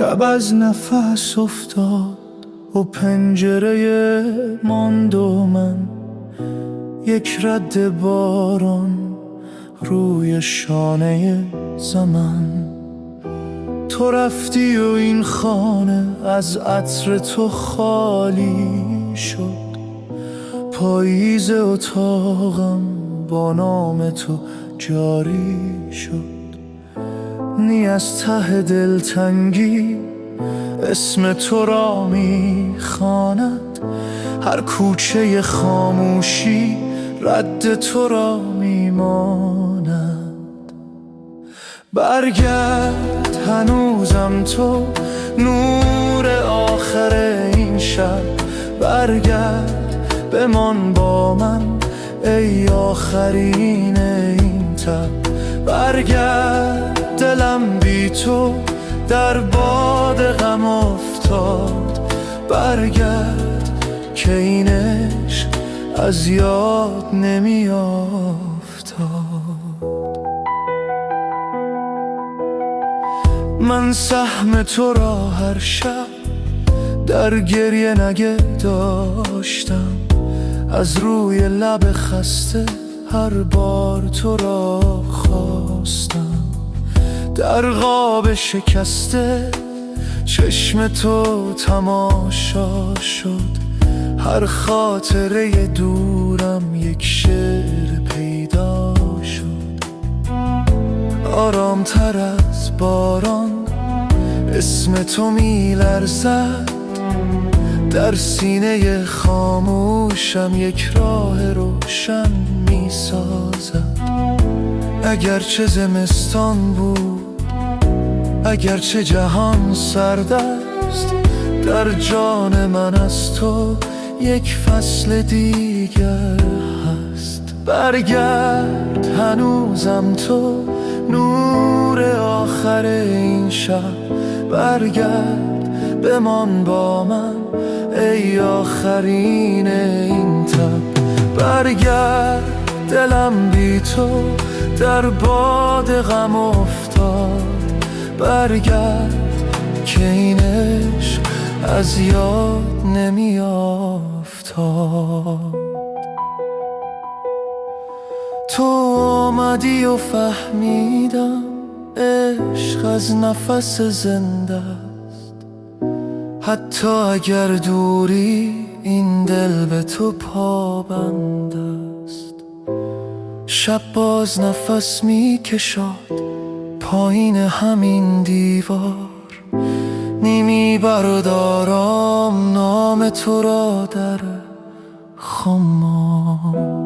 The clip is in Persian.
شب از نفس افتاد و پنجره ماند و من یک رد باران روی شانه زمن. تو رفتی و این خانه از عطر تو خالی شد. پاییز اتاقم با نام تو جاری شد. نی از ته دلتنگی اسم تو را میخواند. هر کوچه خاموشی رد تو را میماند. برگرد هنوزم تو نور آخر این شب. برگرد بمان با من ای آخرین این تب. برگرد دلم بی تو در باد غم افتاد. برگرد که این عشق از یاد نمی افتاد. من سهم تو را هر شب در گریه نگه داشتم. از روی لب خسته هر بار تو را خواستم. در خواب شکسته چشم تو تماشا شد. هر خاطره دورم یک شعر پیدا شد. آرامتر از باران اسم تو می لرزد. در سینه خاموشم یک راه روشن می سازد. اگرچه زمستان بود، اگرچه جهان سرد است، در جان من از تو یک فصل دیگر هست. برگرد هنوزم تو نور آخر این شب. برگرد بمان با من ای آخرین این تب. برگرد دلم بی تو در باد غم افتاد. برگرد که این عشق از یاد نمی افتاد. تو آمدی و فهمیدم عشق از نفس زنده است. حتی اگر دوری این دل به تو پابند است. شب باز نفس می کشاد پایین همین دیوار. نیمی بردارم نام تو را در خمار.